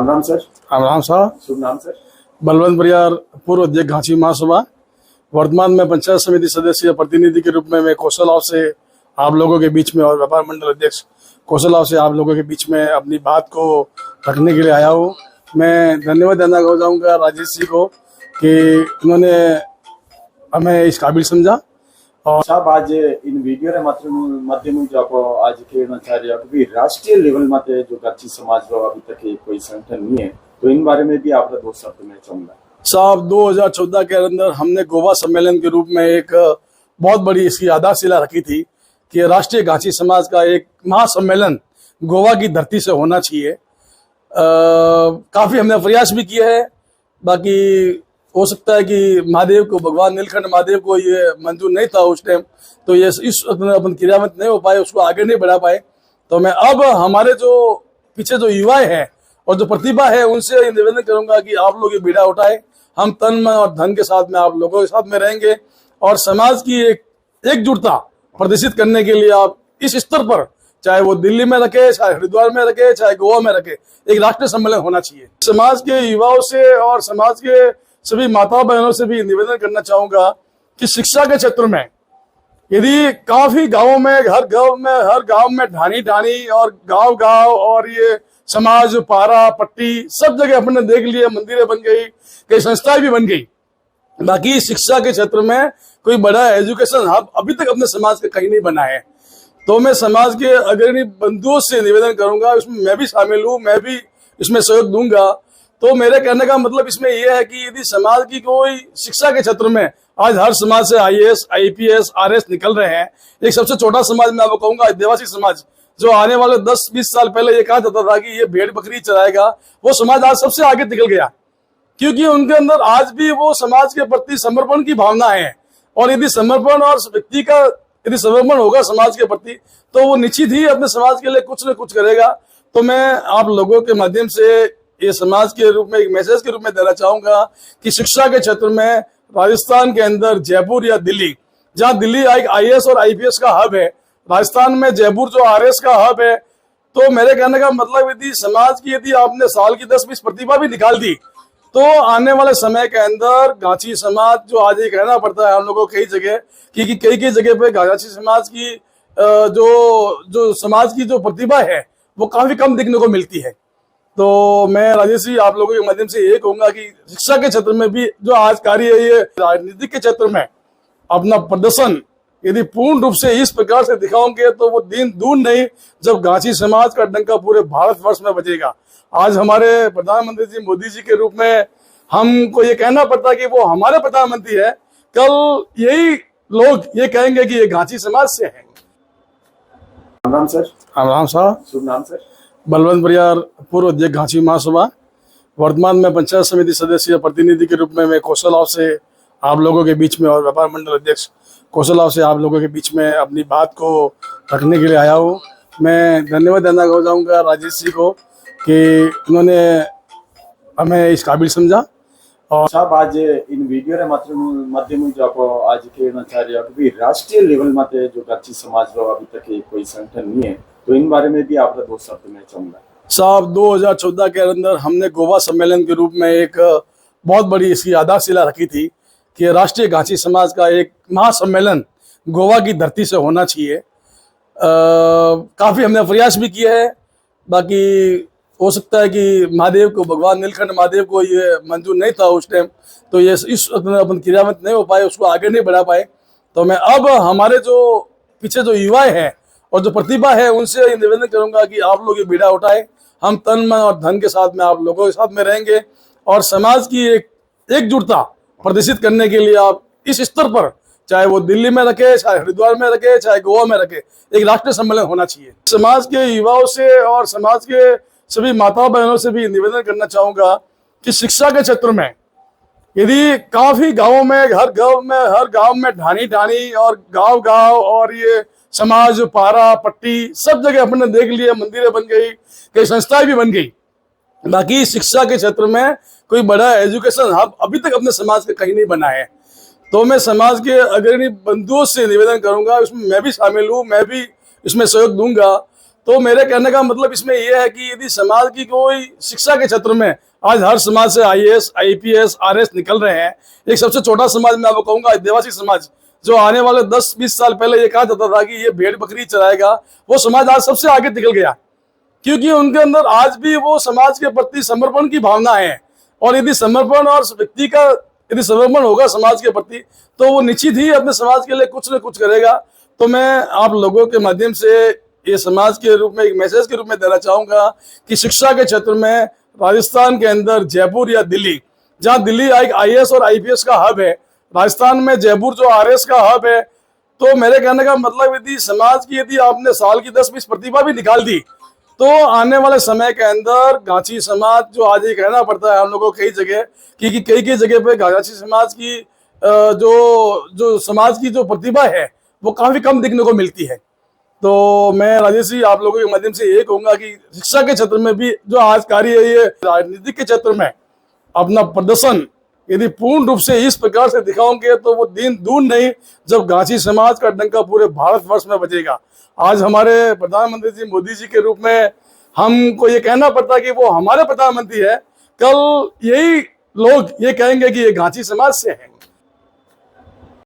Ram sir. Ram साहब। शुभ नाम sir. Balwant बरियार, पूर्व अध्यक्ष घांची महासभा। वर्तमान में पंचायत समिति सदस्य प्रतिनिधि के रूप में मैं कौशल हाउस से आप लोगों के बीच में और व्यापार मंडल अध्यक्ष कौशल हाउस से आप लोगों के बीच में अपनी बात को रखने के लिए आया हूँ। मैं धन्यवाद देना चाहूँगा राजेश जी को कि उन्होंने हमें इस काबिल समझा। और साहब, आज इन वीडियो रे माध्यम जो आप आज कहना चाह रहे हो कि राष्ट्रीय लेवल माते जो घांची समाज रो अभी तक कोई संगठन नहीं है, तो इन बारे में भी आपका दो शब्द मैं चाहूंगा। साहब, 2014 के अंदर हमने गोवा सम्मेलन के रूप में एक बहुत बड़ी इसकी आधारशिला रखी थी कि राष्ट्रीय घांची समाज का एक महासम्मेलन गोवा की धरती से होना चाहिए। काफी हमने प्रयास भी किए हैं। बाकी हो सकता है कि महादेव को, भगवान नीलकंठ महादेव को ये मंजूर नहीं था उस टाइम, तो ये इस अपन क्रियान्वित नहीं हो पाए, उसको आगे नहीं बढ़ा पाए। तो मैं अब हमारे जो पीछे जो युवाएं हैं और जो प्रतिभा है उनसे निवेदन करूंगा कि आप लोग ये बीड़ा उठाए। हम तन मन और धन के साथ में आप लोगों के साथ में रहेंगे और समाज की एकजुटता प्रदर्शित करने के लिए आप इस स्तर पर, चाहे वो दिल्ली में रखे, चाहे हरिद्वार में रखे, चाहे गोवा में रखे, एक राष्ट्रीय सम्मेलन होना चाहिए। समाज के युवाओं से और समाज के सभी माता बहनों से भी निवेदन करना चाहूंगा कि शिक्षा के क्षेत्र में यदि काफी गांवों में, हर गांव में ढानी और गांव और ये समाज, पारा, पट्टी, सब जगह अपने देख लिए, मंदिरें बन गई, कई संस्थाएं भी बन गई। बाकी शिक्षा के क्षेत्र में कोई बड़ा एजुकेशन हब अभी तक अपने समाज का कहीं नहीं बना है। तो मैं समाज के अग्रणी बंधुओं से निवेदन करूंगा, इसमें मैं भी शामिल हूँ, मैं भी इसमें सहयोग दूंगा। तो मेरे कहने का मतलब इसमें यह है कि यदि समाज की कोई शिक्षा के क्षेत्र में, आज हर समाज से IAS, IPS, RS निकल रहे हैं। एक सबसे छोटा समाज मैं आपको कहूंगा, आदिवासी समाज, जो आने वाले 10-20 साल पहले ये कहा जाता था कि ये भेड़ बकरी चराएगा, वो समाज आज सबसे आगे निकल गया, क्योंकि उनके अंदर आज भी वो समाज के प्रति समर्पण की भावना है। और यदि समर्पण और व्यक्ति का यदि समर्पण होगा समाज के प्रति, तो वो निश्चित ही अपने समाज के लिए कुछ न कुछ करेगा। तो मैं आप लोगों के माध्यम से ये समाज के रूप में एक मैसेज के रूप में देना चाहूंगा कि शिक्षा के क्षेत्र में राजस्थान के अंदर जयपुर या दिल्ली, जहां दिल्ली एक IAS और IPS का हब है, राजस्थान में जयपुर जो RS का हब है। तो मेरे कहने का मतलब यदि समाज की यदि आपने साल की 10-20 प्रतिभा भी निकाल दी, तो आने वाले समय के अंदर घांची समाज, जो आज ये कहना पड़ता है हम लोगों को कई जगह, क्योंकि कई जगह पे घांची समाज की जो समाज की जो प्रतिभा है वो काफी कम देखने को मिलती है। तो मैं राजेश जी आप लोगों के माध्यम से ये कहूंगा कि शिक्षा के क्षेत्र में भी जो आज कार्य है, ये राजनीति के क्षेत्र में अपना प्रदर्शन यदि पूर्ण रूप से इस प्रकार से दिखाओगे तो वो दिन दूर नहीं जब घांची समाज का डंका पूरे भारतवर्ष में बजेगा। आज हमारे प्रधानमंत्री जी मोदी जी के रूप में हमको ये कहना पड़ता है कि वो हमारे प्रधानमंत्री है, कल यही लोग ये कहेंगे कि ये घांची समाज से है। राम सर। राम साहब। शुभ नाम सर। बलवंत बरियार, पूर्व अध्यक्ष घांची महासभा। वर्तमान में पंचायत समिति सदस्य प्रतिनिधि के रूप में मैं कौशल हाउस से आप लोगों के बीच में और व्यापार मंडल अध्यक्ष कौशल हाउस से आप लोगों के बीच में अपनी बात को रखने के लिए आया हूँ। मैं धन्यवाद देना चाहूँगा राजेश जी को कि उन्होंने हमें इस काबिल समझा। और साहब, आज इन वीडियो रे माध्यम जो आप आज कहना चाह रहे हो कि राष्ट्रीय लेवल माते जो घांची समाज रो अभी तक कोई संगठन नहीं है, तो इन बारे में भी आपका दो शब्द मैं चाहूंगा। साहब, 2014 के अंदर हमने गोवा सम्मेलन के रूप में एक बहुत बड़ी इसकी आधारशिला रखी थी कि राष्ट्रीय घांची समाज का एक महासम्मेलन गोवा की धरती से होना चाहिए। काफी हमने प्रयास भी किए हैं। बाकी हो सकता है कि महादेव को, भगवान नीलकंठ महादेव को ये मंजूर नहीं था उस टाइम, तो ये इस अपन क्रियान्वित नहीं हो पाए, उसको आगे नहीं बढ़ा पाए। तो मैं अब हमारे जो पीछे जो युवाएं हैं और जो प्रतिभा है उनसे निवेदन करूंगा कि आप लोग ये बीड़ा उठाए। हम तन मन और धन के साथ में आप लोगों के साथ में रहेंगे और समाज की एकजुटता प्रदर्शित करने के लिए आप इस स्तर पर, चाहे वो दिल्ली में रखे, चाहे हरिद्वार में रखे, चाहे गोवा में रखे, एक राष्ट्रीय सम्मेलन होना चाहिए। समाज के युवाओं से और समाज के सभी माता बहनों से भी निवेदन करना चाहूंगा कि शिक्षा के क्षेत्र में यदि काफी गांवों में, हर गांव में ढानी और गांव और ये समाज, पारा, पट्टी, सब जगह अपने देख लिए, मंदिरें बन गई, कई संस्थाएं भी बन गई। बाकी शिक्षा के क्षेत्र में कोई बड़ा एजुकेशन हब अभी तक अपने समाज का कहीं नहीं बना है। तो मैं समाज के अग्रणी बंधुओं से निवेदन करूंगा, इसमें मैं भी शामिल हूँ, मैं भी इसमें सहयोग दूंगा। तो मेरे कहने का मतलब इसमें यह है कि यदि समाज की कोई शिक्षा के क्षेत्र में आज हर समाज से आईएएस, आईपीएस, आरएस निकल रहे हैं। एक सबसे छोटा समाज मैं आपको कहूंगा आदिवासी समाज, जो आने वाले 10-20 साल पहले ये कहा जाता था कि ये भेड़ बकरी चराएगा, वो समाज आज सबसे आगे निकल गया, क्योंकि उनके अंदर आज भी वो समाज के प्रति समर्पण की भावना है। और यदि समर्पण और व्यक्ति का यदि समर्पण होगा समाज के प्रति, तो वो निश्चित ही अपने समाज के लिए कुछ न कुछ करेगा। तो मैं आप लोगों के माध्यम से ये समाज के रूप में एक मैसेज के रूप में देना चाहूंगा कि शिक्षा के क्षेत्र में राजस्थान के अंदर जयपुर या दिल्ली, जहां दिल्ली एक आईएएस और आईपीएस का हब है, राजस्थान में जयपुर जो आरएस का हब है, तो मेरे कहने का मतलब यदि समाज की यदि आपने साल की 10-20 प्रतिभा भी निकाल दी, तो आने वाले समय के अंदर गांची समाज, जो आज ये कहना पड़ता है हम लोगों को कई जगह कि कई जगह पे गांची समाज की जो समाज की जो प्रतिभा है वो काफी कम देखने को मिलती है। तो मैं राजेश जी आप लोगों के माध्यम से ये कहूंगा कि शिक्षा के क्षेत्र में भी जो आज कार्य है, ये राजनीति के क्षेत्र में अपना प्रदर्शन यदि पूर्ण रूप से इस प्रकार से दिखाओगे तो वो दिन दूर नहीं जब गांची समाज का डंका पूरे भारतवर्ष में बजेगा। आज हमारे प्रधानमंत्री जी मोदी जी के रूप में हमको ये कहना पड़ता है कि वो हमारे प्रधानमंत्री है, कल यही लोग ये कहेंगे कि ये गांची समाज से है।